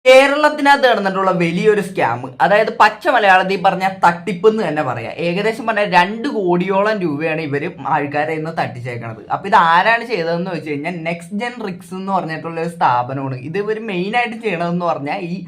കേരളത്തിനകത്ത് നടന്നിട്ടുള്ള വലിയൊരു സ്കാം, അതായത് പച്ച മലയാളത്തിൽ പറഞ്ഞ തട്ടിപ്പ് എന്ന് തന്നെ പറയാം. ഏകദേശം പറഞ്ഞാൽ 2 കോടിയോളം രൂപയാണ് ഇവര് ആൾക്കാരെ ഇന്ന് തട്ടിച്ചേക്കണത്. അപ്പൊ ഇത് ആരാണ് ചെയ്തതെന്ന് വെച്ച് കഴിഞ്ഞാൽ നെക്സ്റ്റ് ജെൻ റിക്സ് എന്ന് പറഞ്ഞിട്ടുള്ള ഒരു സ്ഥാപനമാണ്. ഇത് ഇവർ മെയിൻ ആയിട്ട് ചെയ്യണതെന്ന് പറഞ്ഞാൽ ഈ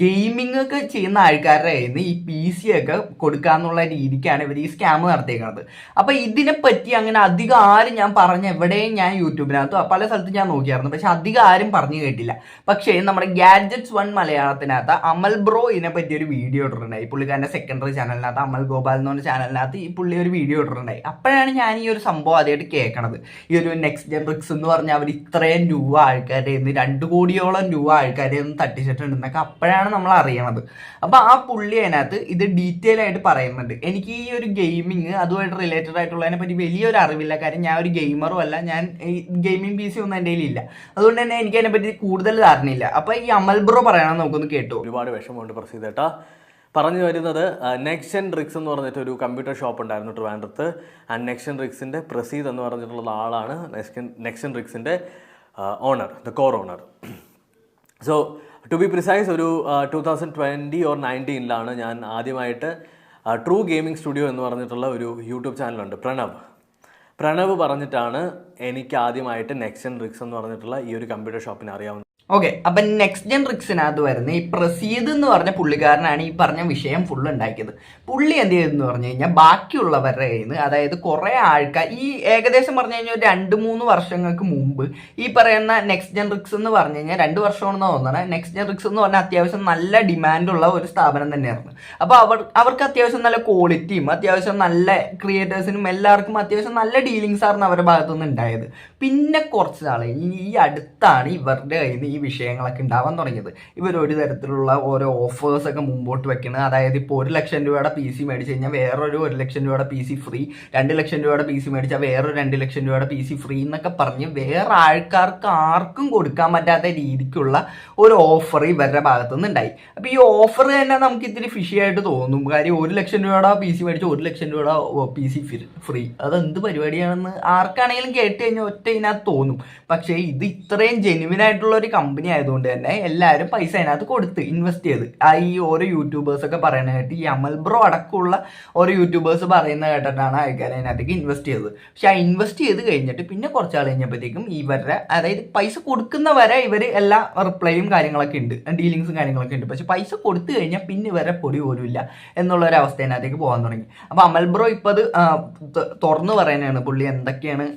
ഗെയിമിംഗ് ഒക്കെ ചെയ്യുന്ന ആൾക്കാരുടെ കയ്യിൽ ഈ PC ഒക്കെ കൊടുക്കാന്നുള്ള രീതിക്കാണ് ഇവർ ഈ സ്കാം നടത്തിയേക്കണത്. അപ്പൊ ഇതിനെപ്പറ്റി അങ്ങനെ അധികം ആരും ഞാൻ പറഞ്ഞ എവിടെയും ഞാൻ യൂട്യൂബിനകത്ത് പല സ്ഥലത്തും ഞാൻ നോക്കിയായിരുന്നു, പക്ഷെ അധികം ആരും പറഞ്ഞു കേട്ടില്ല. പക്ഷേ നമ്മുടെ ഗാഡ്ജറ്റ്സ് വൺ മലയാളത്തിനകത്ത് അമൽ ബ്രോ ഇതിനെ പറ്റി ഒരു വീഡിയോ ഇട്ടിട്ടുണ്ടായി. പുള്ളിക്കാരൻ്റെ സെക്കൻഡറി ചാനലിനകത്ത് അമൽ ഗോപാൽ എന്ന് പറഞ്ഞ ചാനലിനകത്ത് ഈ പുള്ളി ഒരു വീഡിയോ ഇട്ടിട്ടുണ്ടായി. അപ്പോഴാണ് ഞാൻ ഈ ഒരു സംഭവം ആദ്യമായിട്ട് കേൾക്കണത്. ഈ ഒരു നെക്സ്റ്റ് ജെൻ റിക്സ് എന്ന് പറഞ്ഞാൽ അവർ ഇത്രയും രൂപ ആൾക്കാരെ 2 കോടിയോളം രൂപ ആൾക്കാരെ ഒന്ന് തട്ടിച്ചിട്ടുണ്ടെന്നൊക്കെ അപ്പോഴാണ് നമ്മൾ അറിയണത്. അപ്പോൾ ആ പുള്ളി അതിനകത്ത് ഇത് ഡീറ്റെയിൽ ആയിട്ട് പറയുന്നുണ്ട്. എനിക്ക് ഈ ഒരു ഗെയിമിങ് അതുമായിട്ട് റിലേറ്റഡ് ആയിട്ടുള്ളതിനെ പറ്റി വലിയൊരു അറിവില്ല. കാര്യം ഞാൻ ഒരു ഗെയിമറും അല്ല, ഞാൻ ഈ ഗെയിമിംഗ് PC ഒന്നും എൻ്റെ കയ്യിലില്ല. അതുകൊണ്ട് തന്നെ എനിക്ക് അതിനെപ്പറ്റി കൂടുതൽ ധാരണയില്ല. അപ്പോൾ ഈ അമൽ ബ്രോ പറയണമെന്ന് നമുക്കൊന്ന് കേട്ടു. ഒരുപാട് വിഷമമുണ്ട് പ്രസീദേട്ടാ. പറഞ്ഞു വരുന്നത് നെക്സ്റ്റ് ജെൻ റിക്സ് എന്ന് പറഞ്ഞിട്ട് ഒരു കമ്പ്യൂട്ടർ ഷോപ്പ് ഉണ്ടായിരുന്നു ട്രിവാൻഡ്രത്ത്. ആൻഡ് നെക്സ്റ്റ് ജെൻ റിക്സിൻ്റെ പ്രസീദ് എന്ന് പറഞ്ഞിട്ടുള്ള ആളാണ് നെക്സ്റ്റ് ജെൻ റിക്സിൻ്റെ owner, the core owner. So to be precise ഒരു 2020 or 19 ഞാൻ ആദ്യമായിട്ട് ട്രൂ ഗെയിമിംഗ് സ്റ്റുഡിയോ എന്ന് പറഞ്ഞിട്ടുള്ള ഒരു യൂട്യൂബ് ചാനലുണ്ട്, പ്രണവ് പറഞ്ഞിട്ടാണ് എനിക്ക് ആദ്യമായിട്ട് നെക്സ്റ്റ് ജെൻ റിക്സ് എന്ന് പറഞ്ഞിട്ടുള്ള ഈ ഒരു കമ്പ്യൂട്ടർ ഷോപ്പിനെ അറിയാവുന്നത്. ഓക്കെ, അപ്പൊ നെക്സ്റ്റ് ജെൻ റിക്സിനകത്ത് വരുന്ന ഈ പ്രസീദ് എന്ന് പറഞ്ഞ പുള്ളിക്കാരനാണ് ഈ പറഞ്ഞ വിഷയം ഫുള്ള് ഉണ്ടാക്കിയത്. പുള്ളി എന്ത് ചെയ്തെന്ന് പറഞ്ഞു കഴിഞ്ഞാൽ ബാക്കിയുള്ളവരുടെ കയ്യിൽ നിന്ന്, അതായത് കുറെ ആൾക്കാർ ഈ ഏകദേശം പറഞ്ഞു കഴിഞ്ഞാൽ 2-3 വർഷങ്ങൾക്ക് മുമ്പ് ഈ പറയുന്ന നെക്സ്റ്റ് ജെൻ റിക്സ് എന്ന് പറഞ്ഞു കഴിഞ്ഞാൽ 2 വർഷമാണെന്ന് തോന്നണം. നെക്സ്റ്റ് ജെൻ റിക്സ് എന്ന് പറഞ്ഞാൽ അത്യാവശ്യം നല്ല ഡിമാൻഡുള്ള ഒരു സ്ഥാപനം തന്നെയായിരുന്നു. അപ്പോൾ അവർക്ക് അത്യാവശ്യം നല്ല ക്വാളിറ്റിയും അത്യാവശ്യം നല്ല ക്രിയേറ്റേഴ്സിനും എല്ലാവർക്കും അത്യാവശ്യം നല്ല ഡീലിങ്സ് ആയിരുന്നു അവരുടെ ഭാഗത്തുനിന്ന് ഉണ്ടായത്. പിന്നെ കുറച്ച് നാളെ ഈ അടുത്താണ് ഇവരുടെ കയ്യിൽ നിന്ന് ഈ വിഷയങ്ങളൊക്കെ ഉണ്ടാവാൻ തുടങ്ങിയത്. ഇവർ ഒരു തരത്തിലുള്ള ഓരോ ഓഫേഴ്സ് ഒക്കെ മുമ്പോട്ട് വെക്കുന്നത്. അതായത് ഇപ്പോൾ 1 ലക്ഷം രൂപയുടെ PC മേടിച്ച് കഴിഞ്ഞാൽ വേറൊരു 1 ലക്ഷം രൂപയുടെ PC ഫ്രീ, 2 ലക്ഷം രൂപയുടെ PC മേടിച്ചാൽ വേറൊരു 2 ലക്ഷം രൂപയുടെ PC ഫ്രീ എന്നൊക്കെ പറഞ്ഞ് വേറെ ആൾക്കാർക്ക് ആർക്കും കൊടുക്കാൻ പറ്റാത്ത രീതിക്കുള്ള ഒരു ഓഫർ ഇവരുടെ ഭാഗത്തുനിന്ന് ഉണ്ടായി. അപ്പോൾ ഈ ഓഫർ തന്നെ നമുക്ക് ഇത്തിരി ഫിഷി ആയിട്ട് തോന്നും. കാര്യം 1 ലക്ഷം രൂപയുടെ PC മേടിച്ച് 1 ലക്ഷം രൂപയുടെ PC ഫ്രീ, അതെന്ത് പരിപാടിയാണെന്ന് ആർക്കാണെങ്കിലും കേട്ട് കഴിഞ്ഞാൽ ഒറ്റ ഇതിനകത്ത് തോന്നും. പക്ഷേ ഇത് ഇത്രയും ജെന്യുവിൻ ആയിട്ടുള്ള ഒരു കമ്പനി ആയതുകൊണ്ട് തന്നെ എല്ലാവരും പൈസ അതിനകത്ത് കൊടുത്ത് ഇൻവെസ്റ്റ് ചെയ്ത്. ഈ ഓരോ യൂട്യൂബേഴ്സ് ഒക്കെ പറയുന്ന കേട്ട്, ഈ അമൽ ബ്രോ അടക്കമുള്ള ഓരോ യൂട്യൂബേഴ്സ് പറയുന്ന കേട്ടിട്ടാണ് ആൾക്കാർ അതിനകത്തേക്ക് ഇൻവെസ്റ്റ് ചെയ്തത്. പക്ഷെ ആ ഇൻവെസ്റ്റ് ചെയ്ത് കഴിഞ്ഞിട്ട് പിന്നെ കുറച്ച് ആൾ കഴിഞ്ഞപ്പോഴത്തേക്കും ഇവരുടെ, അതായത് പൈസ കൊടുക്കുന്നവരെ ഇവർ എല്ലാ റിപ്ലൈയും കാര്യങ്ങളൊക്കെ ഉണ്ട്, ഡീലിങ്സും കാര്യങ്ങളൊക്കെ ഉണ്ട്. പക്ഷെ പൈസ കൊടുത്തു കഴിഞ്ഞാൽ പിന്നെ ഇവരെ പൊടി പോലും ഇല്ല എന്നുള്ള ഒരു അവസ്ഥേനകത്തേക്ക് പോകാൻ തുടങ്ങി. അപ്പോൾ അമൽ ബ്രോ ഇപ്പോൾ അത് തുറന്നു പറയുന്നതാണ്. പുള്ളി എന്തൊക്കെയാണ്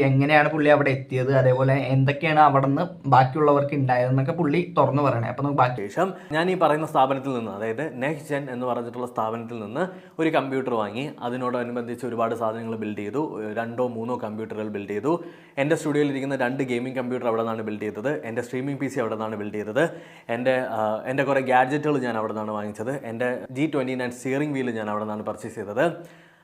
എങ്ങനെയാണ് പുള്ളി അവിടെ എത്തിയത്, അതേപോലെ എന്തൊക്കെയാണ് അവിടെ നിന്ന് ബാക്കിയുള്ളവർക്ക് ഉണ്ടായതെന്നൊക്കെ പുള്ളി തുറന്നു പറയണേ. അപ്പോൾ നമുക്ക് ബാക്കി ശേഷം ഞാൻ ഈ പറയുന്ന സ്ഥാപനത്തിൽ നിന്ന്, അതായത് നെക്സ്റ്റ് ജെൻ എന്ന് പറഞ്ഞിട്ടുള്ള സ്ഥാപനത്തിൽ നിന്ന് ഒരു കമ്പ്യൂട്ടർ വാങ്ങി. അതിനോടനുബന്ധിച്ച് ഒരുപാട് സാധനങ്ങൾ ബിൽഡ് ചെയ്തു. 2-3 കമ്പ്യൂട്ടറുകൾ ബിൽഡ് ചെയ്തു. എൻ്റെ സ്റ്റുഡിയോയിൽ ഇരിക്കുന്ന 2 ഗെയിമിംഗ് കമ്പ്യൂട്ടർ അവിടെ നിന്നാണ് ബിൽഡ് ചെയ്തത്. എൻ്റെ സ്ട്രീമിംഗ് PC അവിടെ നിന്നാണ് ബിൽഡ് ചെയ്തത്. എൻ്റെ കുറേ ഗാഡ്ജറ്റുകൾ ഞാൻ അവിടെ നിന്നാണ് വാങ്ങിച്ചത്. എൻ്റെ G29 സ്റ്റിയറിംഗ് വീൽ ഞാൻ അവിടെ നിന്നാണ് പർച്ചേസ് ചെയ്തത്.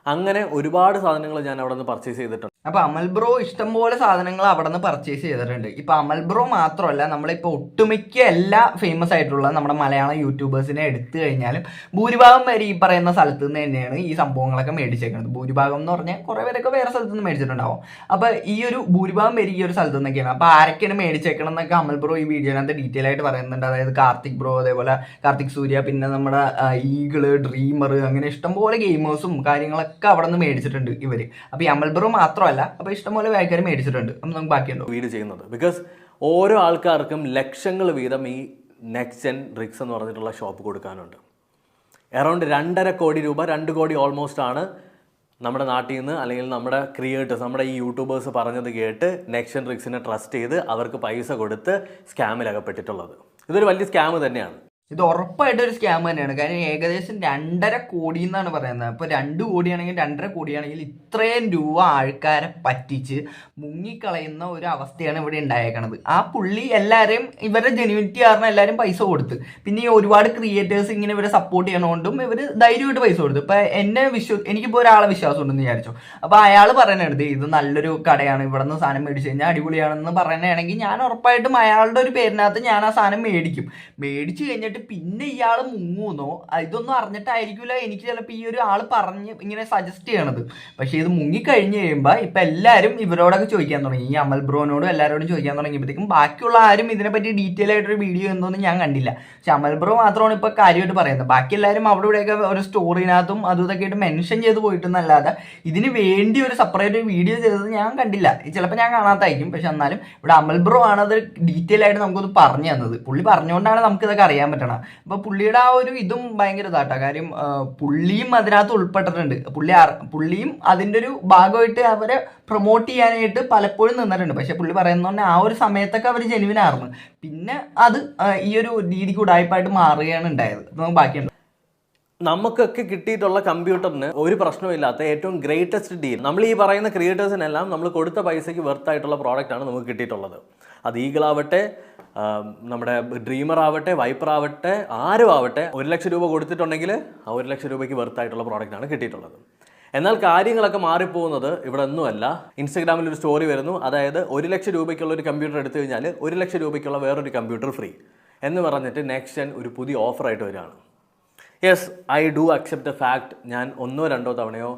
അങ്ങനെ ഒരുപാട് സാധനങ്ങൾ ഞാൻ അവിടെ നിന്ന് പർച്ചേസ് ചെയ്തിട്ടുണ്ട്. അപ്പോൾ അമൽ ബ്രോ ഇഷ്ടംപോലെ സാധനങ്ങൾ അവിടെ നിന്ന് പർച്ചേസ് ചെയ്തിട്ടുണ്ട്. ഇപ്പോൾ അമൽ ബ്രോ മാത്രമല്ല, നമ്മളിപ്പോൾ ഒട്ടുമിക്ക എല്ലാ ഫേമസ് ആയിട്ടുള്ള നമ്മുടെ മലയാളം യൂട്യൂബേഴ്സിനെ എടുത്തു കഴിഞ്ഞാലും ഭൂരിഭാഗം പേര് ഈ പറയുന്ന സ്ഥലത്ത് നിന്ന് തന്നെയാണ് ഈ സംഭവങ്ങളൊക്കെ മേടിച്ചേക്കുന്നത്. ഭൂരിഭാഗം എന്ന് പറഞ്ഞാൽ കുറേ പേരൊക്കെ വേറെ സ്ഥലത്ത് നിന്ന് മേടിച്ചിട്ടുണ്ടാവും. അപ്പോൾ ഈ ഒരു ഭൂരിഭാഗം പേര് ഈ ഒരു സ്ഥലത്ത് നിന്നൊക്കെയാണ്. അപ്പോൾ ആരൊക്കെയാണ് മേടിച്ചേക്കണം എന്നൊക്കെ അമൽ ബ്രോ ഈ വീഡിയോനകത്ത് ഡീറ്റെയിൽ ആയിട്ട് പറയുന്നുണ്ട്. അതായത് കാർത്തിക് ബ്രോ, അതേപോലെ കാർത്തിക് സൂര്യ, പിന്നെ നമ്മുടെ ഈഗിള്, ഡ്രീമർ, അങ്ങനെ ഇഷ്ടംപോലെ ഗെയിമേഴ്സും കാര്യങ്ങളൊക്കെ അവിടെ നിന്ന് മേടിച്ചിട്ടുണ്ട് ഇവർ. അപ്പോൾ ഈ അമൽ ബ്രോ മാത്രമല്ല, അപ്പൊ ഇഷ്ടംപോലെ ആൾക്കാർ മേടിച്ചിട്ടുണ്ട്. നമുക്ക് ബാക്കിയുണ്ടോ വീഡിയോ ചെയ്യുന്നത്? ബിക്കോസ് ഓരോ ആൾക്കാർക്കും ലക്ഷങ്ങൾ വീതം ഈ നെക്സ്റ്റ് ജെൻ റിക്സ് എന്ന് പറഞ്ഞിട്ടുള്ള ഷോപ്പ് കൊടുക്കാനുണ്ട്. അറൗണ്ട് 2.5 കോടി രൂപ, 2 കോടി ഓൾമോസ്റ്റ് ആണ് നമ്മുടെ നാട്ടിൽ നിന്ന്, അല്ലെങ്കിൽ നമ്മുടെ ക്രിയേറ്റേഴ്സ്, നമ്മുടെ ഈ യൂട്യൂബേഴ്സ് പറഞ്ഞത് കേട്ട് നെക്സ്റ്റ് ജെൻ റിക്സിനെ ട്രസ്റ്റ് ചെയ്ത് അവർക്ക് പൈസ കൊടുത്ത് സ്കാമിലകപ്പെട്ടിട്ടുള്ളത്. ഇതൊരു വലിയ സ്കാം തന്നെയാണ്. ഇത് ഉറപ്പായിട്ട് ഒരു സ്കാം തന്നെയാണ്. കാര്യം ഏകദേശം 2.5 കോടി എന്നാണ് പറയുന്നത്. അപ്പോൾ 2 കോടിയാണെങ്കിൽ 2.5 കോടിയാണെങ്കിൽ ഇത്രയും രൂപ ആൾക്കാരെ പറ്റിച്ച് മുങ്ങിക്കളയുന്ന ഒരു അവസ്ഥയാണ് ഇവിടെ ഉണ്ടായേക്കണത്. ആ പുള്ളി എല്ലാവരെയും ഇവരുടെ ജെന്യൂനിറ്റി കാരണം എല്ലാവരും പൈസ കൊടുത്ത്. പിന്നെ ഈ ഒരുപാട് ക്രിയേറ്റേഴ്സ് ഇങ്ങനെ ഇവരെ സപ്പോർട്ട് ചെയ്യണോണ്ടും ഇവർ ധൈര്യമായിട്ട് പൈസ കൊടുത്തു. ഇപ്പം എനിക്കിപ്പോൾ ഒരാളെ വിശ്വാസം ഉണ്ടെന്ന് വിചാരിച്ചു. അപ്പോൾ അയാൾ പറയുന്നത് ഇത് നല്ലൊരു കടയാണ്, ഇവിടെ നിന്ന് സാധനം മേടിച്ച് കഴിഞ്ഞാൽ അടിപൊളിയാണെന്ന് പറയുകയാണെങ്കിൽ ഞാൻ ഉറപ്പായിട്ടും അയാളുടെ ഒരു പേരിനകത്ത് ഞാൻ ആ സാധനം മേടിക്കും. മേടിച്ച് കഴിഞ്ഞിട്ട് പിന്നെ ഇയാൾ മുങ്ങൂന്നോ ഇതൊന്നും അറിഞ്ഞിട്ടായിരിക്കില്ല എനിക്ക് ചിലപ്പോൾ ഈ ഒരു ആള് പറഞ്ഞ് ഇങ്ങനെ സജസ്റ്റ് ചെയ്യണത്. പക്ഷെ ഇത് മുങ്ങിക്കഴിഞ്ഞ് കഴിയുമ്പോൾ ഇപ്പൊ എല്ലാവരും ഇവരോടൊക്കെ ചോദിക്കാൻ തുടങ്ങി, ഈ അമൽ ബ്രോനോടും എല്ലാവരോടും ചോദിക്കാൻ തുടങ്ങിയപ്പോഴത്തേക്കും ബാക്കിയുള്ള ആരും ഇതിനെപ്പറ്റി ഡീറ്റെയിൽ ആയിട്ടൊരു വീഡിയോ എന്തോന്നും ഞാൻ കണ്ടില്ല. പക്ഷെ അമൽ ബ്രോ മാത്രമാണ് ഇപ്പൊ കാര്യമായിട്ട് പറയുന്നത്. ബാക്കി എല്ലാവരും അവിടെ ഇവിടെയൊക്കെ ഒരു സ്റ്റോറിനകത്തും അതും ഇതൊക്കെ ആയിട്ട് മെൻഷൻ ചെയ്ത് പോയിട്ടെന്നല്ലാതെ ഇതിന് വേണ്ടി ഒരു സെപ്പറേറ്റ് വീഡിയോ ചെയ്തത് ഞാൻ കണ്ടില്ല. ചിലപ്പോൾ ഞാൻ കാണാത്തായിരിക്കും. പക്ഷെ എന്നാലും ഇവിടെ അമൽ ബ്രോ ആണ് അത് ഡീറ്റെയിൽ ആയിട്ട് നമുക്കൊന്ന് പറഞ്ഞു തന്നത്. പുള്ളി പറഞ്ഞുകൊണ്ടാണ് നമുക്കിതൊക്കെ അറിയാൻ പറ്റണം. അപ്പൊ പുള്ളിയുടെ ആ ഒരു ഇതും ഭയങ്കര ഇതാട്ടോ. കാര്യം പുള്ളിയും അതിനകത്ത് ഉൾപ്പെട്ടിട്ടുണ്ട്. പുള്ളിയും അതിൻ്റെ ഒരു ഭാഗമായിട്ട് അവരെ പ്രൊമോട്ട് ചെയ്യാനായിട്ട് പലപ്പോഴും നിന്നിട്ടുണ്ട്. പക്ഷെ പുള്ളി പറയുന്നതുകൊണ്ട് ആ ഒരു സമയത്തൊക്കെ അവർ ജെനുവിനായിരുന്നു. പിന്നെ അത് ഈ ഒരു രീതിക്ക് ഉടായ്പായിട്ട് മാറുകയാണ് ഉണ്ടായത്. നമുക്ക് ബാക്കിയുണ്ട്. നമുക്കൊക്കെ കിട്ടിയിട്ടുള്ള കമ്പ്യൂട്ടറിന് ഒരു പ്രശ്നമില്ലാത്ത ഏറ്റവും ഗ്രേറ്റസ്റ്റ് ഡീൽ, നമ്മൾ ഈ പറയുന്ന ക്രിയേറ്റേഴ്സിനെല്ലാം നമ്മൾ കൊടുത്ത പൈസയ്ക്ക് വെർത്തായിട്ടുള്ള പ്രോഡക്റ്റാണ് നമുക്ക് കിട്ടിയിട്ടുള്ളത്. അത് ഈഗിൾ ആവട്ടെ, നമ്മുടെ ഡ്രീമർ ആവട്ടെ, വൈപ്പർ ആവട്ടെ, ആരും ആവട്ടെ, 1 ലക്ഷം രൂപ കൊടുത്തിട്ടുണ്ടെങ്കിൽ ആ 1 ലക്ഷം രൂപയ്ക്ക് വെർത്തായിട്ടുള്ള പ്രോഡക്റ്റാണ് കിട്ടിയിട്ടുള്ളത്. എന്നാൽ കാര്യങ്ങളൊക്കെ മാറിപ്പോകുന്നത് ഇവിടെ ഒന്നുമല്ല. ഇൻസ്റ്റഗ്രാമിൽ ഒരു സ്റ്റോറി വരുന്നു, അതായത് 1 ലക്ഷം രൂപയ്ക്കുള്ള ഒരു കമ്പ്യൂട്ടർ എടുത്തു കഴിഞ്ഞാൽ 1 ലക്ഷം രൂപയ്ക്കുള്ള വേറൊരു കമ്പ്യൂട്ടർ ഫ്രീ എന്ന് പറഞ്ഞിട്ട് നെക്സ്റ്റ് ജെൻ ഒരു പുതിയ ഓഫറായിട്ട് വരികയാണ്. Yes, I do accept the fact. ഞാൻ 1-2 തവണയോ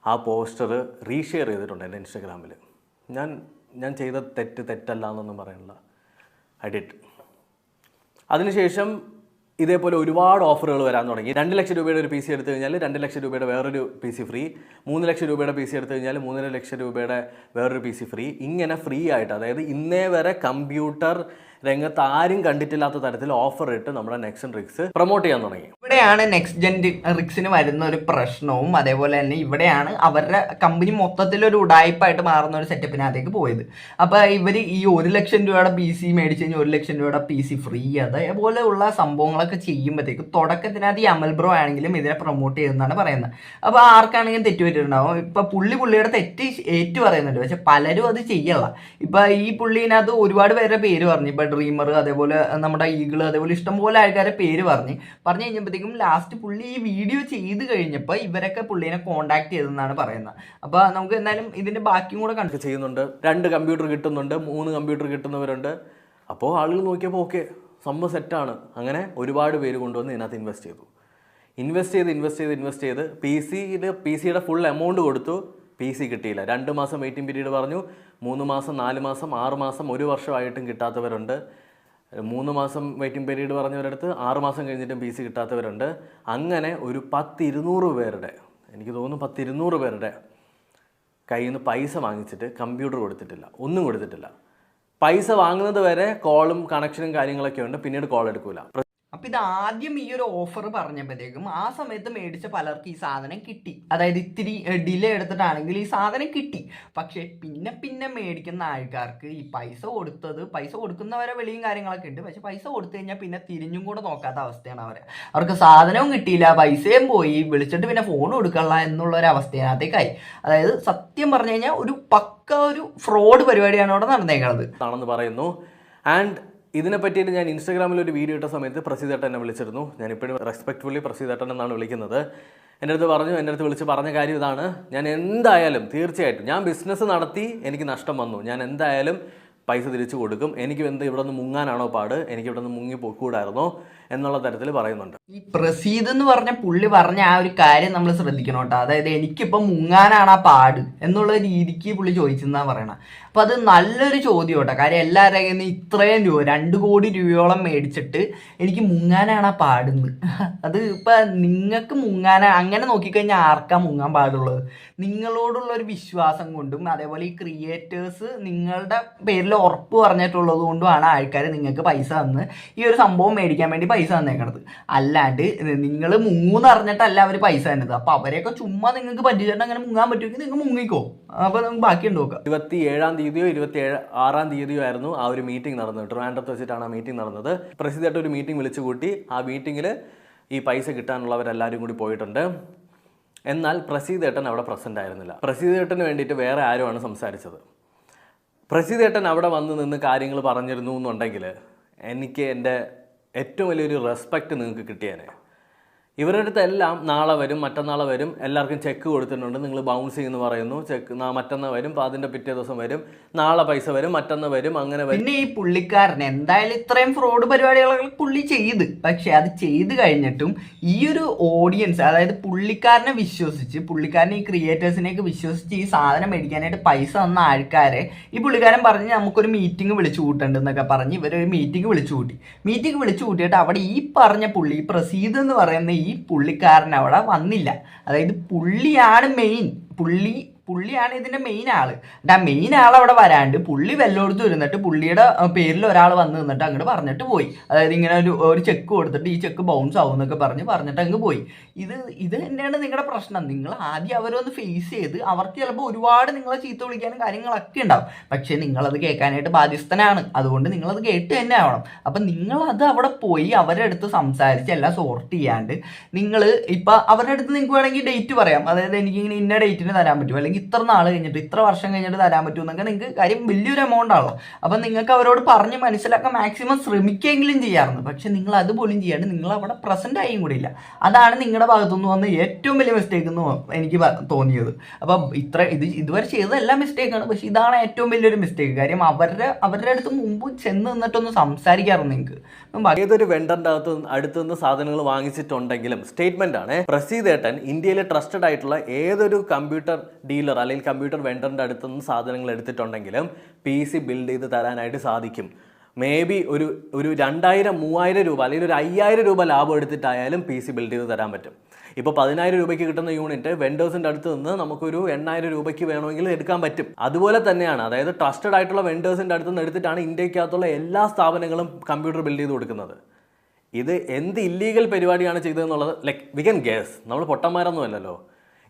ആ പോസ്റ്റർ റീഷെയർ ചെയ്തിട്ടുണ്ട് എൻ്റെ ഇൻസ്റ്റഗ്രാമിൽ. ഞാൻ ചെയ്ത തെറ്റല്ല എന്നൊന്നും പറയാനില്ല, ഐ ഡിഡ്. അതിനുശേഷം ഇതേപോലെ ഒരുപാട് ഓഫറുകൾ വരാൻ തുടങ്ങി. 2 ലക്ഷം രൂപയുടെ ഒരു PC എടുത്തു കഴിഞ്ഞാൽ 2 ലക്ഷം രൂപയുടെ വേറൊരു PC ഫ്രീ, 3 ലക്ഷം രൂപയുടെ PC എടുത്തു കഴിഞ്ഞാൽ 3 ലക്ഷം രൂപയുടെ വേറൊരു PC ഫ്രീ. ഇങ്ങനെ ഫ്രീ ആയിട്ട്, അതായത് ഇന്നേ വരെ കമ്പ്യൂട്ടർ രംഗത്ത് ആരും കണ്ടിട്ടില്ലാത്ത തരത്തിൽ ഓഫർ ഇട്ട് നമ്മുടെ നെക്സ്റ്റ് ജെൻ റിക്സ് പ്രൊമോട്ട് ചെയ്യാൻ തുടങ്ങി. ഇവിടെയാണ് നെക്സ്റ്റ് ജെൻ റിക്സിന് വരുന്ന ഒരു പ്രശ്നവും. അതേപോലെ തന്നെ ഇവിടെയാണ് അവരുടെ കമ്പനി മൊത്തത്തിൽ ഒരു ഉടായ്പായിട്ട് മാറുന്ന ഒരു സെറ്റപ്പിനകത്തേക്ക് പോയത്. അപ്പൊ ഇവർ ഈ 1 ലക്ഷം രൂപയുടെ PC മേടിച്ച് കഴിഞ്ഞാൽ 1 ലക്ഷം രൂപയുടെ PC ഫ്രീ, അതേപോലെയുള്ള സംഭവങ്ങളൊക്കെ ചെയ്യുമ്പോഴത്തേക്ക് തുടക്കത്തിനകത്ത് ഈ അമൽ ബ്രോ ആണെങ്കിലും ഇതിനെ പ്രൊമോട്ട് ചെയ്തെന്നാണ് പറയുന്നത്. അപ്പൊ ആർക്കാണെങ്കിലും തെറ്റ് പറ്റിയിട്ടുണ്ടാവും. ഇപ്പൊ പുള്ളിയുടെ തെറ്റ് ഏറ്റു പറയുന്നുണ്ട്, പക്ഷെ പലരും അത് ചെയ്യല്ല. ഇപ്പൊ ഈ പുള്ളിനകത്ത് ഒരുപാട് പേരുടെ പേര് പറഞ്ഞു. ഇപ്പൊ ഡ്രീമർ, അതേപോലെ നമ്മുടെ ഈഗിൾ, അതേപോലെ ഇഷ്ടംപോലെ ആൾക്കാരെ പേര് പറഞ്ഞു കഴിഞ്ഞപ്പോഴത്തേക്കും ലാസ്റ്റ് പുള്ളി ഈ വീഡിയോ ചെയ്ത് കഴിഞ്ഞപ്പോൾ ഇവരൊക്കെ പുള്ളിനെ കോണ്ടാക്ട് ചെയ്തെന്നാണ് പറയുന്നത്. അപ്പൊ നമുക്ക് എന്തായാലും ഇതിന്റെ ബാക്കിയും കൂടെ കണ്ടു ചെയ്യുന്നുണ്ട്. 2 കമ്പ്യൂട്ടർ കിട്ടുന്നുണ്ട്, 3 കമ്പ്യൂട്ടർ കിട്ടുന്നവരുണ്ട്. അപ്പോൾ ആളുകൾ നോക്കിയപ്പോൾ ഓക്കെ, സംഭവം സെറ്റാണ്. അങ്ങനെ ഒരുപാട് പേര് കൊണ്ടുവന്ന് ഇതിനകത്ത് ഇൻവെസ്റ്റ് ചെയ്ത് PCയുടെ ഫുൾ എമൗണ്ട് കൊടുത്തു. PC കിട്ടിയില്ല. 2 മാസം വെയിറ്റിംഗ് പീരീഡ് പറഞ്ഞു, 3 മാസം, 4 മാസം, 6 മാസം, 1 വർഷമായിട്ടും കിട്ടാത്തവരുണ്ട്. 3 മാസം വെയിറ്റിംഗ് പീരീഡ് പറഞ്ഞവരടുത്ത് 6 മാസം കഴിഞ്ഞിട്ടും PC കിട്ടാത്തവരുണ്ട്. അങ്ങനെ ഒരു 10-200 പേരുടെ, എനിക്ക് തോന്നുന്നു 10-200 പേരുടെ കയ്യിൽ നിന്ന് പൈസ വാങ്ങിച്ചിട്ട് കമ്പ്യൂട്ടർ കൊടുത്തിട്ടില്ല, ഒന്നും കൊടുത്തിട്ടില്ല. പൈസ വാങ്ങുന്നത് വരെ കോളും കണക്ഷനും കാര്യങ്ങളൊക്കെ ഉണ്ട്, പിന്നീട് കോൾ എടുക്കൂല. അപ്പൊ ഇത് ആദ്യം ഈ ഒരു ഓഫർ പറഞ്ഞപ്പോഴത്തേക്കും ആ സമയത്ത് മേടിച്ച പലർക്കും ഈ സാധനം കിട്ടി. അതായത് ഇത്തിരി ഡിലേ എടുത്തിട്ടാണെങ്കിൽ ഈ സാധനം കിട്ടി. പക്ഷെ പിന്നെ മേടിക്കുന്ന ആൾക്കാർക്ക് ഈ പൈസ കൊടുക്കുന്നവരെ വെളിയും കാര്യങ്ങളൊക്കെ ഉണ്ട്. പക്ഷെ പൈസ കൊടുത്തു കഴിഞ്ഞാൽ പിന്നെ തിരിഞ്ഞും കൂടെ നോക്കാത്ത അവസ്ഥയാണ് അവർക്ക് സാധനവും കിട്ടിയില്ല, പൈസയും പോയി, വിളിച്ചിട്ട് പിന്നെ ഫോൺ കൊടുക്കല്ല എന്നുള്ള ഒരു അവസ്ഥയിനകത്തേക്കായി. അതായത് സത്യം പറഞ്ഞു കഴിഞ്ഞാൽ ഒരു പക്ക ഒരു ഫ്രോഡ് പരിപാടിയാണ് അവിടെ നടന്നേക്കുന്നത് ആണെന്ന് പറയുന്നു. ആൻഡ് ഇതിനെ പറ്റിയിട്ട് ഞാൻ ഇൻസ്റ്റാഗ്രാമിൽ ഒരു വീഡിയോ ഇട്ട സമയത്ത് പ്രസീദേട്ടൻ എന്നെ വിളിച്ചിരുന്നു. ഞാൻ ഇപ്പോഴും റെസ്പെക്ട്ഫുള്ളി പ്രസീദേട്ടൻ എന്നാണ് വിളിക്കുന്നത്. എൻ്റെ അടുത്ത് വിളിച്ച് പറഞ്ഞ കാര്യം ഇതാണ്: ഞാൻ എന്തായാലും തീർച്ചയായിട്ടും ഞാൻ ബിസിനസ് നടത്തി, എനിക്ക് നഷ്ടം വന്നു, ഞാൻ എന്തായാലും പൈസ തിരിച്ചു കൊടുക്കും. എനിക്ക് ഇവിടെ നിന്ന് മുങ്ങാനാണോ പാട്, എനിക്ക് ഇവിടെ നിന്ന് മുങ്ങി പോയിക്കൂടായിരുന്നോ എന്നുള്ള തരത്തിൽ പറയുന്നുണ്ട്. ഈ പ്രസീദ് എന്ന് പറഞ്ഞ പുള്ളി പറഞ്ഞ ആ ഒരു കാര്യം നമ്മൾ ശ്രദ്ധിക്കണം കേട്ടോ. അതായത് എനിക്കിപ്പം മുങ്ങാനാണ് ആ പാട് എന്നുള്ള രീതിക്ക് പുള്ളി ചോദിച്ചെന്നാ പറയണം. അപ്പൊ അത് നല്ലൊരു ചോദ്യം കേട്ടോ. കാര്യം എല്ലാവരുടെ കയ്യിൽ നിന്ന് ഇത്രയും രൂപ, 2 കോടി രൂപയോളം മേടിച്ചിട്ട് എനിക്ക് മുങ്ങാനാണ് ആ പാടുന്ന്. അത് ഇപ്പൊ നിങ്ങൾക്ക് അങ്ങനെ നോക്കിക്കഴിഞ്ഞാൽ ആർക്കാ മുങ്ങാൻ പാടുള്ളത്? നിങ്ങളോടുള്ള ഒരു വിശ്വാസം കൊണ്ടും അതേപോലെ ഈ ക്രിയേറ്റേഴ്സ് നിങ്ങളുടെ പേരിൽ ഉറപ്പ് പറഞ്ഞിട്ടുള്ളത് കൊണ്ടുമാണ് ആൾക്കാർ നിങ്ങൾക്ക് പൈസ തന്ന് ഈ ഒരു സംഭവം മേടിക്കാൻ വേണ്ടി പൈസ തന്നേക്കണത്. അല്ലാണ്ട് നിങ്ങൾ മുങ്ങൂന്നറിഞ്ഞിട്ടല്ല അവർ പൈസ തന്നത്. അപ്പൊ അവരെയൊക്കെ ചുമ്മാ നിങ്ങൾക്ക് പറ്റിച്ചിട്ട് അങ്ങനെ മുങ്ങാൻ പറ്റുമെങ്കിൽ നിങ്ങൾ മുങ്ങിക്കോ. അപ്പൊ നമുക്ക് ബാക്കിയുണ്ട് നോക്കാം. 27-ാം തീയതിയോ 26-ാം തീയതിയോ ആയിരുന്നു ആ ഒരു മീറ്റിംഗ് നടന്നത്. ട്രിവാൻഡ്രത്ത് വെച്ചിട്ടാണ് ആ മീറ്റിംഗ് നടന്നത്. പ്രസിദ്ധമായിട്ട് ഒരു മീറ്റിംഗ് വിളിച്ചു കൂട്ടി. ആ മീറ്റിംഗിൽ ഈ പൈസ കിട്ടാനുള്ളവരെല്ലാവരും കൂടി പോയിട്ടുണ്ട്. എന്നാൽ പ്രസീദേട്ടൻ അവിടെ പ്രസന്റ് ആയിരുന്നില്ല. പ്രസീദേട്ടന് വേണ്ടിയിട്ട് വേറെ ആരുമാണ് സംസാരിച്ചത്. പ്രസീദേട്ടൻ അവിടെ വന്ന് നിന്ന് കാര്യങ്ങൾ പറഞ്ഞിരുന്നു എന്നുണ്ടെങ്കിൽ എനിക്ക് എൻ്റെ ഏറ്റവും വലിയൊരു റെസ്പെക്റ്റ് നിങ്ങൾക്ക് കിട്ടിയേനെ. ഇവരുടെ അടുത്ത് എല്ലാം നാളെ വരും, മറ്റന്നാളെ വരും, എല്ലാവർക്കും ചെക്ക് കൊടുത്തിട്ടുണ്ട്, നിങ്ങൾ ബൗൺസ് ചെയ്യുമെന്ന് പറയുന്നു, ചെക്ക് മറ്റന്നാൾ വരും, അപ്പോൾ അതിൻ്റെ പിറ്റേ ദിവസം വരും, നാളെ പൈസ വരും, മറ്റന്നാൾ വരും, അങ്ങനെ വരും. പിന്നെ ഈ പുള്ളിക്കാരൻ എന്തായാലും ഇത്രയും ഫ്രോഡ് പരിപാടികളൊക്കെ പുള്ളി ചെയ്ത്, പക്ഷെ അത് ചെയ്ത് കഴിഞ്ഞിട്ടും ഈ ഒരു ഓഡിയൻസ്, അതായത് പുള്ളിക്കാരനെ വിശ്വസിച്ച്, പുള്ളിക്കാരനെ ഈ ക്രിയേറ്റേഴ്സിനെയൊക്കെ വിശ്വസിച്ച് ഈ സാധനം മേടിക്കാനായിട്ട് പൈസ തന്ന ആൾക്കാരെ ഈ പുള്ളിക്കാരൻ പറഞ്ഞ് നമുക്കൊരു മീറ്റിംഗ് വിളിച്ചു കൂട്ടുണ്ടെന്നൊക്കെ പറഞ്ഞ് ഇവരൊരു മീറ്റിംഗ് വിളിച്ചു കൂട്ടിയിട്ട് അവിടെ ഈ പറഞ്ഞ പുള്ളി, ഈ പ്രസീദ് എന്ന് പറയുന്ന ഈ പുള്ളിക്കാരൻ അവിടെ വന്നില്ല. അതായത് പുള്ളിയാണ് മെയിൻ, പുള്ളിയാണ് ഇതിന്റെ മെയിൻ ആള്. ആ മെയിൻ ആൾ അവിടെ വരാണ്ട് പുള്ളി വല്ലോടത്തും ഇരുന്നിട്ട് പുള്ളിയുടെ പേരിൽ ഒരാൾ വന്ന് നിന്നിട്ട് അങ്ങോട്ട് പറഞ്ഞിട്ട് പോയി. അതായത് ഇങ്ങനെ ഒരു ചെക്ക് കൊടുത്തിട്ട് ഈ ചെക്ക് ബൗൺസ് ആവും എന്നൊക്കെ പറഞ്ഞിട്ട് അങ്ങ് പോയി. ഇത് തന്നെയാണ് നിങ്ങളുടെ പ്രശ്നം. നിങ്ങൾ ആദ്യം അവരൊന്ന് ഫേസ് ചെയ്ത്, അവർക്ക് ചിലപ്പോൾ ഒരുപാട് നിങ്ങളെ ചീത്ത വിളിക്കാനും കാര്യങ്ങളൊക്കെ ഉണ്ടാവും, പക്ഷെ നിങ്ങളത് കേൾക്കാനായിട്ട് ബാധ്യസ്ഥനാണ്. അതുകൊണ്ട് നിങ്ങളത് കേട്ട് തന്നെ ആവണം. അപ്പം നിങ്ങളത് അവിടെ പോയി അവരുടെ അടുത്ത് സംസാരിച്ച് എല്ലാം സോർട്ട് ചെയ്യാണ്ട് നിങ്ങൾ ഇപ്പം അവരുടെ അടുത്ത് നിങ്ങൾക്ക് വേണമെങ്കിൽ ഡേറ്റ് പറയാം. അതായത് എനിക്കിങ്ങനെ ഇന്ന ഡേറ്റിന് തരാൻ പറ്റും, അല്ലെങ്കിൽ ഇത്ര നാൾ കഴിഞ്ഞിട്ട് ഇത്ര വർഷം കഴിഞ്ഞിട്ട് തരാൻ പറ്റും എന്നൊക്കെ നിങ്ങൾക്ക് കാര്യം വലിയൊരു എമൗണ്ട് ആണല്ലോ. അപ്പം നിങ്ങൾക്ക് അവരോട് പറഞ്ഞ് മനസ്സിലാക്കാൻ മാക്സിമം ശ്രമിക്കെങ്കിലും ചെയ്യാറുണ്ട്. പക്ഷെ നിങ്ങൾ അതുപോലും ചെയ്യാണ്ട് നിങ്ങൾ അവിടെ പ്രസന്റ് ആയും കൂടി ഇല്ല. അതാണ് നിങ്ങളുടെ ഭാഗത്തുനിന്ന് വന്ന് ഏറ്റവും വലിയ മിസ്റ്റേക്ക് എന്ന് എനിക്ക് തോന്നിയത്. അപ്പം ഇതുവരെ ചെയ്തതെല്ലാം മിസ്റ്റേക്കാണ്, പക്ഷെ ഇതാണ് ഏറ്റവും വലിയൊരു മിസ്റ്റേക്ക്. കാര്യം അവരുടെ അടുത്ത് മുമ്പ് ചെന്ന് നിന്നിട്ടൊന്ന് സംസാരിക്കാറുണ്ട് നിങ്ങൾക്ക്. ഏതൊരു വെണ്ടറിന്റെ അടുത്ത് നിന്ന് സാധനങ്ങൾ വാങ്ങിച്ചിട്ടുണ്ടെങ്കിലും സ്റ്റേറ്റ്മെന്റ് ആണ്, പ്രസീദ് ഏട്ടൻ ഇന്ത്യയിലെ ട്രസ്റ്റഡ് ആയിട്ടുള്ള ഏതൊരു കമ്പ്യൂട്ടർ ഡീലർ അല്ലെങ്കിൽ കമ്പ്യൂട്ടർ വെണ്ടറിന്റെ അടുത്ത് നിന്ന് സാധനങ്ങൾ എടുത്തിട്ടുണ്ടെങ്കിലും PC ബിൽഡ് ചെയ്ത് തരാനായിട്ട് സാധിക്കും. മേ ബി ഒരു 2000-3000 രൂപ അല്ലെങ്കിൽ ഒരു 5000 രൂപ ലാഭം എടുത്തിട്ടായാലും PC ബിൽഡ് ചെയ്ത് തരാൻ പറ്റും. ഇപ്പോൾ 10000 രൂപയ്ക്ക് കിട്ടുന്ന യൂണിറ്റ് വെൻഡേഴ്സിൻ്റെ അടുത്ത് നിന്ന് നമുക്കൊരു 8000 രൂപയ്ക്ക് വേണമെങ്കിൽ എടുക്കാൻ പറ്റും. അതുപോലെ തന്നെയാണ്, അതായത് ട്രസ്റ്റഡ് ആയിട്ടുള്ള വെൻഡേഴ്സിൻ്റെ അടുത്ത് നിന്ന് എടുത്തിട്ടാണ് ഇന്ത്യക്കകത്തുള്ള എല്ലാ സ്ഥാപനങ്ങളും കമ്പ്യൂട്ടർ ബിൽഡ് ചെയ്ത് കൊടുക്കുന്നത്. ഇത് എന്ത് ഇല്ലീഗൽ പരിപാടിയാണ് ചെയ്തതെന്നുള്ളത് വി ക്യാൻ ഗെസ്. നമ്മൾ പൊട്ടന്മാരൊന്നും അല്ലല്ലോ.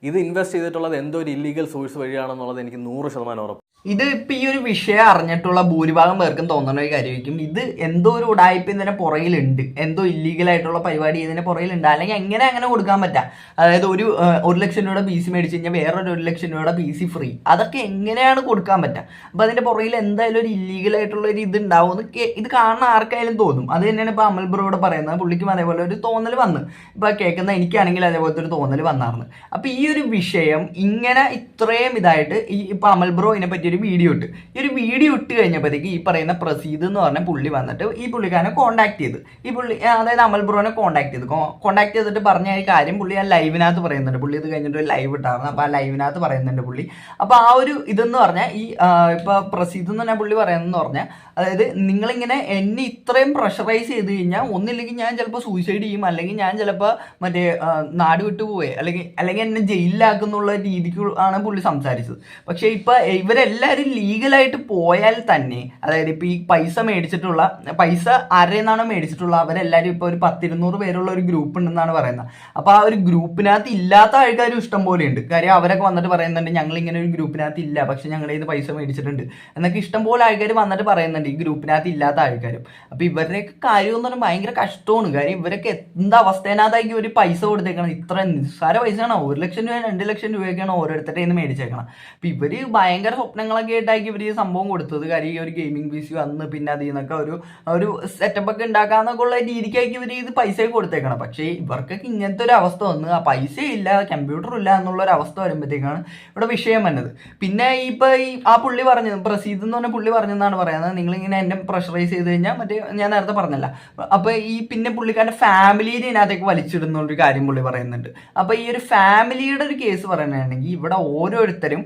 ഇത് ഇൻവെസ്റ്റ് ചെയ്തിട്ടുള്ളത് എന്തോ ഒരു ഇല്ലീഗൽ സോഴ്സ് വഴിയാണെന്നുള്ളത് എനിക്ക് 100% ഉറപ്പ്. ഇത് ഇപ്പം ഈ ഒരു വിഷയം അറിഞ്ഞിട്ടുള്ള ഭൂരിഭാഗം പേർക്കും തോന്നുന്ന ഒരു കാര്യമായിരിക്കും, ഇത് എന്തോ ഒരു ഉടായ്പ ഇതിന്റെ പുറകിലുണ്ട്, എന്തോ ഇല്ലീഗലായിട്ടുള്ള പരിപാടി ഇതിന്റെ പുറകിലുണ്ട്, അല്ലെങ്കിൽ അങ്ങനെ കൊടുക്കാൻ പറ്റാം. അതായത് 1 ലക്ഷം രൂപയുടെ PC മേടിച്ച് കഴിഞ്ഞാൽ വേറൊരു 1 ലക്ഷം രൂപയുടെ PC ഫ്രീ, അതൊക്കെ എങ്ങനെയാണ് കൊടുക്കാൻ പറ്റുക? അപ്പം അതിന്റെ പുറകിൽ എന്തായാലും ഒരു ഇല്ലീഗലായിട്ടുള്ള ഒരു ഇത് ഉണ്ടാവും. ഇത് കാണുന്ന ആർക്കായാലും തോന്നും. അത് തന്നെയാണ് ഇപ്പൊ അമൽ ബ്രോയോട് പറയുന്നത്. പുള്ളിക്കും അതേപോലെ ഒരു തോന്നൽ വന്ന്, ഇപ്പൊ കേൾക്കുന്ന എനിക്കാണെങ്കിൽ അതേപോലത്തെ ഒരു തോന്നൽ വന്നായിരുന്നു. അപ്പൊ ഈ ഒരു വിഷയം ഇങ്ങനെ ഇത്രയും ഇതായിട്ട് ഇപ്പൊ അമൽ ബ്രോ ഇതിനെ പറ്റി ഒരു വീഡിയോ ഇട്ട്, ഈ ഒരു വീഡിയോ ഇട്ട് കഴിഞ്ഞപ്പോഴത്തേക്ക് ഈ പറയുന്ന പ്രസീദ് എന്ന് പറഞ്ഞ പുള്ളി വന്നിട്ട് ഈ പുള്ളിക്കാരനെ കോൺടാക്ട് ചെയ്ത്, അതായത് അമൽ ബ്രോനെ കോൺടാക്ട് ചെയ്തിട്ട് പറഞ്ഞ ഈ കാര്യം പുള്ളി ആ ലൈവിനകത്ത് പറയുന്നുണ്ട്. പുള്ളി ഇത് കഴിഞ്ഞിട്ട് ഒരു ലൈവ് ഇട്ടായിരുന്നു. അപ്പൊ ആ ലൈവിനകത്ത് പറയുന്നുണ്ട് പുള്ളി. അപ്പൊ ആ ഒരു ഇതെന്ന് പറഞ്ഞാൽ ഈ ഇപ്പൊ പ്രസീദ് എന്ന് പറഞ്ഞാൽ പുള്ളി പറയുന്നതെന്ന് പറഞ്ഞാൽ, അതായത് നിങ്ങളിങ്ങനെ എന്നെ ഇത്രയും പ്രഷറൈസ് ചെയ്ത് കഴിഞ്ഞാൽ ഒന്നില്ലെങ്കിൽ ഞാൻ ചിലപ്പോൾ സൂയിസൈഡ് ചെയ്യും, അല്ലെങ്കിൽ ഞാൻ ചിലപ്പോൾ മറ്റേ നാട് വിട്ടു പോവേ, അല്ലെങ്കിൽ എന്നെ ജയിലിലാക്കുന്നുള്ള രീതിക്ക് ആണ് പുള്ളി സംസാരിച്ചത്. പക്ഷെ ഇപ്പൊ ഇവരെല്ലാവരും ലീഗലായിട്ട് പോയാൽ തന്നെ, അതായത് ഇപ്പൊ ഈ പൈസ ആരെന്നാണോ മേടിച്ചിട്ടുള്ള അവരെല്ലാവരും ഇപ്പൊ ഒരു 10-200 പേരുള്ള ഒരു ഗ്രൂപ്പ് ഉണ്ടെന്നാണ് പറയുന്നത്. അപ്പൊ ആ ഒരു ഗ്രൂപ്പിനകത്ത് ഇല്ലാത്ത ആൾക്കാരും ഇഷ്ടം പോലെ ഉണ്ട്. കാര്യം അവരൊക്കെ വന്നിട്ട് പറയുന്നുണ്ട് ഞങ്ങൾ ഇങ്ങനെ ഒരു ഗ്രൂപ്പിനകത്ത് ഇല്ല, പക്ഷെ ഞങ്ങളുടെ ഇത് പൈസ മേടിച്ചിട്ടുണ്ട് എന്നൊക്കെ ഇഷ്ടം പോലെ ആൾക്കാർ വന്നിട്ട് പറയുന്നുണ്ട്, ഈ ഗ്രൂപ്പിനകത്ത് ഇല്ലാത്ത ആൾക്കാരും. അപ്പൊ ഇവരുടെയൊക്കെ കാര്യം എന്ന് പറഞ്ഞാൽ ഭയങ്കര കഷ്ടമാണ്. കാര്യം ഇവരൊക്കെ എന്താ അവസ്ഥേനകത്താക്കി ഒരു പൈസ കൊടുത്തേക്കണം. ഇത്ര നിസ്സാര പൈസയാണ്, 1 ലക്ഷം രൂപ 2 ലക്ഷം രൂപയൊക്കെയാണ് ഓരോരുത്തരുടെ നിന്ന് മേടിച്ചേക്കണം. അപ്പൊ ഇവര് ഭയങ്കര സ്വപ്നങ്ങളൊക്കെ ആയിട്ടാക്കി ഇവര് ഈ സംഭവം കൊടുത്തത്. കാര്യം ഈ ഒരു ഗെയിമിംഗ് PC വന്ന് പിന്നെ അതിൽ നിന്നൊക്കെ ഒരു സെറ്റപ്പ് ഒക്കെ ഉണ്ടാക്കാന്നൊക്കെ ഉള്ള രീതിക്കാക്കി ഇവര് ഇത് പൈസ കൊടുത്തേക്കണം. പക്ഷേ ഇവർക്കൊക്കെ ഇങ്ങനത്തെ ഒരു അവസ്ഥ വന്ന് ആ പൈസ ഇല്ല, കമ്പ്യൂട്ടർ ഇല്ല എന്നുള്ള ഒരു അവസ്ഥ വരുമ്പോഴത്തേക്കാണ് ഇവിടെ വിഷയം വന്നത്. പിന്നെ ഇപ്പൊ ആ പുള്ളി പറഞ്ഞത്, പ്രസീദ് എന്ന് പറഞ്ഞ പുള്ളി പറഞ്ഞെന്നാണ് പറയുന്നത്, നിങ്ങളിങ്ങനെ എന്നെ പ്രഷറൈസ് ചെയ്ത് കഴിഞ്ഞാൽ മറ്റേ ഞാൻ നേരത്തെ പറഞ്ഞല്ല. അപ്പൊ ഈ പിന്നെ പുള്ളിക്കാരൻ്റെ ഫാമിലിനെ ഇതിനകത്തേക്ക് വലിച്ചിടുന്നൊരു കാര്യം പുള്ളി പറയുന്നുണ്ട്. അപ്പൊ ഈ ഒരു ഫാമിലിയുടെ ഒരു കേസ് പറയുകയാണെങ്കിൽ ഇവിടെ ഓരോരുത്തരും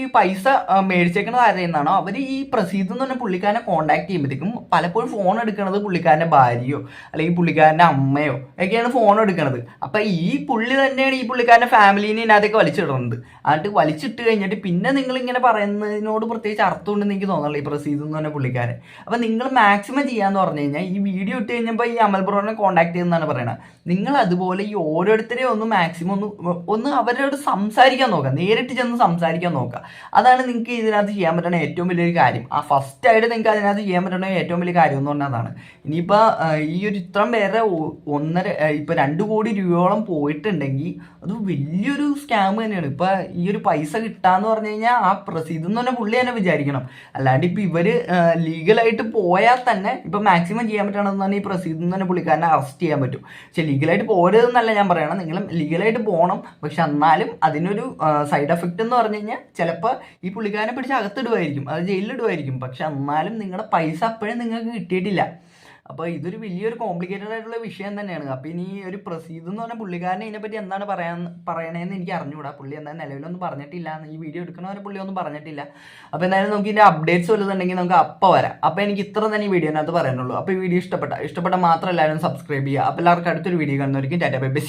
ഈ പൈസ മേടിച്ചേക്കുന്നത് ആരെയെന്നാണോ അവർ ഈ പ്രസീദ് എന്ന് പറഞ്ഞ പുള്ളിക്കാരനെ കോൺടാക്ട് ചെയ്യുമ്പോഴത്തേക്കും പലപ്പോഴും ഫോൺ എടുക്കുന്നത് പുള്ളിക്കാരൻ്റെ ഭാര്യയോ അല്ലെങ്കിൽ പുള്ളിക്കാരൻ്റെ അമ്മയോ ഒക്കെയാണ് ഫോൺ എടുക്കുന്നത്. അപ്പൊ ഈ പുള്ളി തന്നെയാണ് ഈ പുള്ളിക്കാരൻ്റെ ഫാമിലിനെ ഇതിനകത്തേക്ക് വലിച്ചിടുന്നത്. എന്നിട്ട് വലിച്ചിട്ട് കഴിഞ്ഞിട്ട് പിന്നെ നിങ്ങൾ ഇങ്ങനെ പറയുന്നതിനോട് പ്രത്യേകിച്ച് അർത്ഥമുണ്ടെന്ന് എനിക്ക് തോന്നുന്നില്ല ഈ പ്രസീദ് എന്ന് പറഞ്ഞ പുള്ളിക്കാരൻ. അപ്പൊ നിങ്ങൾ മാക്സിമം ചെയ്യാന്ന് പറഞ്ഞു കഴിഞ്ഞാൽ ഈ വീഡിയോ ഇട്ട് കഴിഞ്ഞപ്പോൾ ഈ അമൽ ബ്രോനെ കോൺടാക്ട് ചെയ്യുന്നതാണ് പറയണത്. നിങ്ങൾ അതുപോലെ ഈ ഓരോരുത്തരെയും ഒന്ന് മാക്സിമം ഒന്ന് അവരോട് സംസാരിക്കാൻ നോക്കുക, നേരിട്ട് ചെന്ന് സംസാരിക്കാൻ നോക്കുക. അതാണ് നിങ്ങൾക്ക് ഇതിനകത്ത് ചെയ്യാൻ പറ്റുന്ന ഏറ്റവും വലിയൊരു കാര്യം. ആ ഫസ്റ്റ് ആയിട്ട് നിങ്ങൾക്ക് അതിനകത്ത് ചെയ്യാൻ പറ്റുന്ന ഏറ്റവും വലിയ കാര്യം എന്ന് പറഞ്ഞാൽ അതാണ്. ഇനിയിപ്പോൾ ഈ ഒരു ഇത്രയും പേരുടെ 2 കോടി രൂപയോളം പോയിട്ടുണ്ടെങ്കിൽ അത് വലിയൊരു സ്കാം തന്നെയാണ്. ഇപ്പൊ ഈ ഒരു പൈസ കിട്ടാന്ന് പറഞ്ഞു കഴിഞ്ഞാൽ ആ പ്രസീദ് എന്ന് പറഞ്ഞ പുള്ളി തന്നെ വിചാരിക്കണം. അല്ലാണ്ട് ഇപ്പൊ ഇവര് ലീഗലായിട്ട് പോയാൽ തന്നെ ഇപ്പൊ മാക്സിമം ചെയ്യാൻ പറ്റണമെന്ന് പറഞ്ഞാൽ ഈ പ്രസീദ് എന്ന് പറഞ്ഞ പുള്ളിക്കാരനെ അറസ്റ്റ് ചെയ്യാൻ പറ്റും. പക്ഷെ ലീഗലായിട്ട് പോരുതെന്നല്ല ഞാൻ പറയണം, നിങ്ങൾ ലീഗലായിട്ട് പോകണം. പക്ഷെ എന്നാലും അതിനൊരു സൈഡ് എഫക്റ്റ് എന്ന് പറഞ്ഞു കഴിഞ്ഞാൽ ചിലപ്പോൾ ഈ പുള്ളിക്കാരനെ പിടിച്ച് അകത്തിടുമായിരിക്കും, അത് ജയിലിലിടുമായിരിക്കും. പക്ഷെ എന്നാലും നിങ്ങളുടെ പൈസ അപ്പോഴും നിങ്ങൾക്ക് കിട്ടിയിട്ടില്ല. അപ്പോൾ ഇതൊരു വലിയൊരു കോംപ്ലിക്കേറ്റഡ് ആയിട്ടുള്ള വിഷയം തന്നെയാണ്. അപ്പോൾ ഇനി ഒരു പ്രസീദ് എന്ന് പറഞ്ഞ പുള്ളിക്കാരനെ ഇതിനെപ്പറ്റി എന്താണ് പറയണതെന്ന് എനിക്ക് അറിഞ്ഞുകൂടാ. പുള്ളി എന്താ നിലവിലൊന്നും പറഞ്ഞിട്ടില്ല, ഈ വീഡിയോ എടുക്കണവരെ പുള്ളി ഒന്നും പറഞ്ഞിട്ടില്ല. അപ്പോൾ എന്തായാലും നമുക്ക് ഇതിൻ്റെ അപ്ഡേറ്റ്സ് വലുതുണ്ടെങ്കിൽ നമുക്ക് അപ്പോൾ വരാം. അപ്പോൾ എനിക്ക് ഇത്ര തന്നെ ഈ വീഡിയോനകത്ത് പറയാനുള്ളൂ. അപ്പോൾ ഈ വീഡിയോ ഇഷ്ടപ്പെട്ട മാത്രം എല്ലാവരും സബ്സ്ക്രൈബ് ചെയ്യുക. അപ്പോൾ എല്ലാവർക്കും അടുത്തൊരു വീഡിയോ കാണുന്നവരിക്കും ടാറ്റാ ബൈ ബൈ.